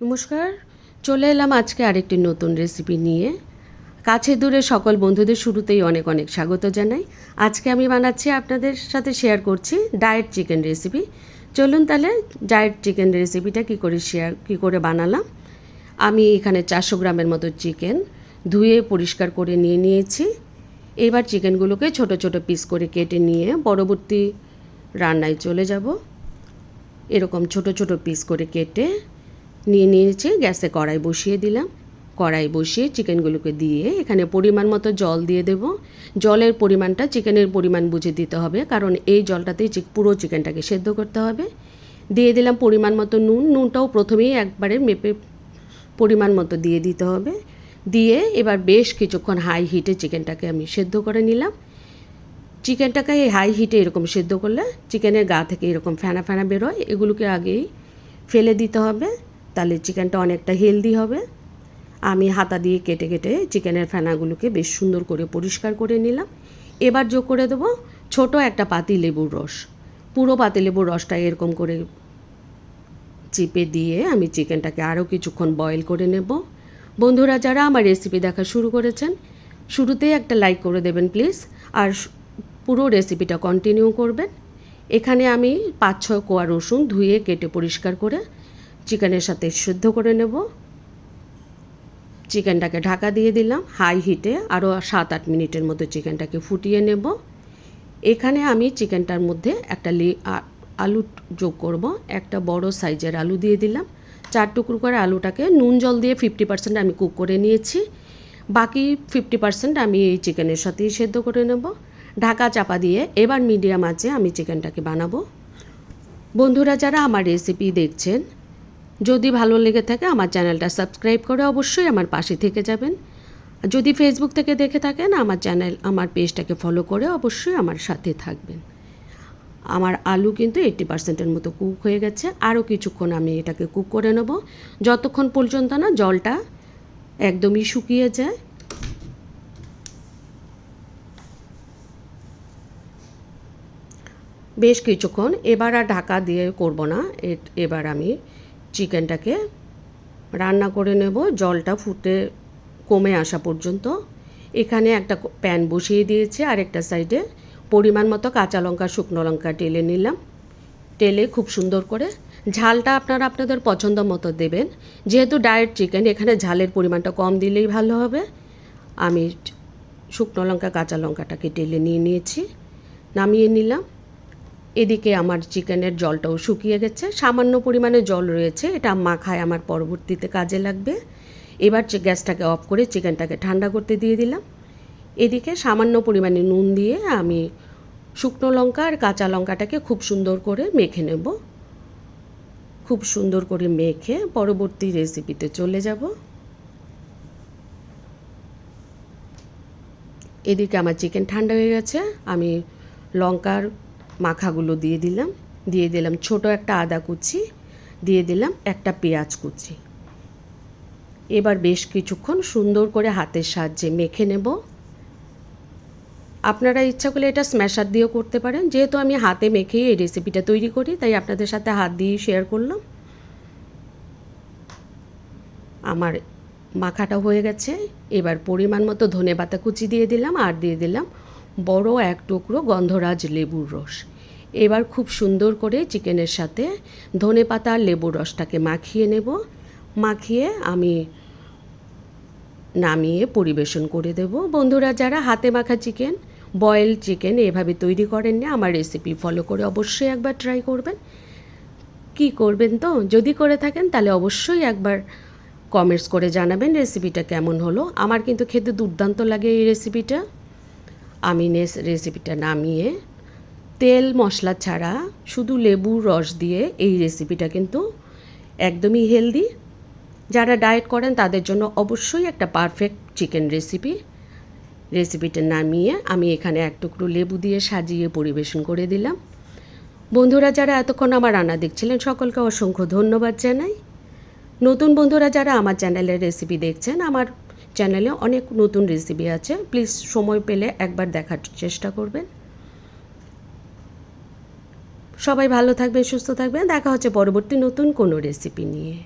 নমস্কার, চলে এলাম আজকে আরেকটি নতুন রেসিপি নিয়ে। কাছে দূরে সকল বন্ধুদের শুরুতেই অনেক অনেক স্বাগত জানাই। আজকে আমি বানাচ্ছি, আপনাদের সাথে শেয়ার করছি ডায়েট চিকেন রেসিপি। চলুন তাহলে ডায়েট চিকেন রেসিপিটা কী করে বানালাম। আমি এখানে 400 গ্রামের মতো চিকেন ধুয়ে পরিষ্কার করে নিয়েছি। এবার চিকেনগুলোকে ছোট ছোট পিস করে কেটে নিয়ে পরবর্তী রান্নায় চলে যাব। এরকম ছোট ছোট পিস করে কেটে নিয়েছি। গ্যাসে কড়াই বসিয়ে দিলাম। কড়াই বসিয়ে চিকেনগুলোকে দিয়ে এখানে পরিমাণ মতো জল দিয়ে দেব। জলের পরিমাণটা চিকেনের পরিমাণ বুঝে দিতে হবে, কারণ এই জলটাতেই পুরো চিকেনটাকে সেদ্ধ করতে হবে। দিয়ে দিলাম পরিমাণ মতো নুন। নুনটাও প্রথমেই একবারে মেপে পরিমাণ মতো দিয়ে দিতে হবে। দিয়ে এবার বেশ কিছুক্ষণ হাই হিটে চিকেনটাকে আমি সেদ্ধ করে নিলাম। চিকেনটাকে এই হাই হিটে এরকম সেদ্ধ করলে চিকেনের গা থেকে এরকম ফেনা ফেনা বেরোয়, এগুলোকে আগেই ফেলে দিতে হবে, তাহলে চিকেনটা অনেকটা হেলদি হবে। আমি হাতা দিয়ে কেটে কেটে চিকেনের ফেনাগুলোকে বেশ সুন্দর করে পরিষ্কার করে নিলাম। এবার যোগ করে দেবো ছোট একটা পাতি লেবুর রস। পুরো পাতি লেবুর রসটা এরকম করে চিপে দিয়ে আমি চিকেনটাকে আরও কিছুক্ষণ বয়েল করে নেব। বন্ধুরা যারা আমার রেসিপি দেখা শুরু করেছেন, শুরুতেই একটা লাইক করে দেবেন প্লিজ, আর পুরো রেসিপিটা কন্টিনিউ করবেন। এখানে আমি 5-6 কোয়া রসুন ধুয়ে কেটে পরিষ্কার করে চিকেনের সাথে সিদ্ধ করে নেব। চিকেনটাকে ঢাকা দিয়ে দিলাম হাই হিটে, আরও 7-8 মিনিটের মতো চিকেনটাকে ফুটিয়ে নেব। এখানে আমি চিকেনটার মধ্যে একটা আলু যোগ করব। একটা বড় সাইজের আলু দিয়ে দিলাম। 4 টুকরো করে আলুটাকে নুন জল দিয়ে 50% আমি কুক করে নিয়েছি। বাকি 50% আমি এই চিকেনের সাথেই সেদ্ধ করে নেব। ঢাকা চাপা দিয়ে এবার মিডিয়াম আঁচে আমি চিকেনটাকে বানাবো। বন্ধুরা যারা আমার রেসিপি দেখছেন, যদি ভালো লেগে থাকে আমার চ্যানেলটা সাবস্ক্রাইব করে অবশ্যই আমার পাশে থেকে যাবেন। যদি ফেসবুক থেকে দেখে থাকেন, আমার পেজটাকে ফলো করে অবশ্যই আমার সাথে থাকবেন। আমার আলু কিন্তু 80%-এর মতো কুক হয়ে গেছে। আরও কিছুক্ষণ আমি এটাকে কুক করে নেব, যতক্ষণ পর্যন্ত না জলটা একদমই শুকিয়ে যায়। বেশ কিছুক্ষণ, এবার আর ঢাকা দিয়ে করব না। এবার আমি চিকেনটাকে রান্না করে নেব জলটা ফুটে কমে আসা পর্যন্ত। এখানে একটা প্যান বসিয়ে দিয়েছি, আর একটা সাইডে পরিমাণ মতো কাঁচা লঙ্কা শুকনো লঙ্কা টেলে নিলাম। টেলে খুব সুন্দর করে ঝালটা আপনারা আপনাদের পছন্দ মতো দেবেন। যেহেতু ডায়েট চিকেন, এখানে ঝালের পরিমাণটা কম দিলেই ভালো হবে। আমি শুকনো লঙ্কা কাঁচা লঙ্কাটাকে টেলে নিয়েছি, নামিয়ে নিলাম। এদিকে আমার চিকেনের জলটাও শুকিয়ে গেছে, সামান্য পরিমাণে জল রয়েছে, এটা মাখায় আমার পরবর্তীতে কাজে লাগবে। এবার গ্যাসটাকে অফ করে চিকেনটাকে ঠান্ডা করতে দিয়ে দিলাম। এদিকে সামান্য পরিমাণে নুন দিয়ে আমি শুকনো লঙ্কা আর কাঁচা লঙ্কাটাকে খুব সুন্দর করে মেখে নেব। খুব সুন্দর করে মেখে পরবর্তী রেসিপিতে চলে যাব। এদিকে আমার চিকেন ঠান্ডা হয়ে গেছে, আমি লঙ্কার মাখাগুলো দিয়ে দিলাম ছোট একটা আদা কুচি, দিয়ে দিলাম একটা পেঁয়াজ কুচি। এবার বেশ কিছুক্ষণ সুন্দর করে হাতের সাহায্যে মেখে নেব। আপনারা ইচ্ছা করলে এটা স্ম্যাশার দিয়েও করতে পারেন। যেহেতু আমি হাতে মেখেই এই রেসিপিটা তৈরি করি, তাই আপনাদের সাথে হাত দিয়েই শেয়ার করলাম। আমার মাখাটা হয়ে গেছে। এবার পরিমাণ মতো ধনেপাতা কুচি দিয়ে দিলাম, আর দিয়ে দিলাম বড় এক টুকরো গন্ধরাজ লেবুর রস। এবার খুব সুন্দর করে চিকেনের সাথে ধনেপাতা আর লেবুর রসটাকে মাখিয়ে নেব। মাখিয়ে আমি নামিয়ে পরিবেশন করে দেব। বন্ধুরা যারা হাতে মাখা চিকেন, বয়েল চিকেন এভাবে তৈরি করেননি, আমার রেসিপি ফলো করে অবশ্যই একবার ট্রাই করবেন। কি করবেন তো, যদি করে থাকেন তাহলে অবশ্যই একবার কমেন্টস করে জানাবেন রেসিপিটা কেমন হলো। আমার কিন্তু খেতে দুর্দান্ত লাগে এই রেসিপিটা। আমি রেসিপিটা নামিয়ে তেল মশলা ছাড়া শুধু লেবুর রস দিয়ে এই রেসিপিটা কিন্তু একদমই হেলদি। যারা ডায়েট করেন তাদের জন্য অবশ্যই একটা পারফেক্ট চিকেন রেসিপিটা নামিয়ে আমি এখানে এক টুকরো লেবু দিয়ে সাজিয়ে পরিবেশন করে দিলাম। বন্ধুরা যারা এতক্ষণ আমার রান্না দেখছিলেন, সকলকে অসংখ্য ধন্যবাদ জানাই। নতুন বন্ধুরা যারা আমার চ্যানেলের রেসিপি দেখছেন, আমার চ্যানেলে অনেক নতুন রেসিপি আছে, প্লিজ সময় পেলে একবার দেখার চেষ্টা করবেন। সবাই ভালো থাকবেন, সুস্থ থাকবেন। দেখা হচ্ছে পরবর্তী নতুন কোনো রেসিপি নিয়ে।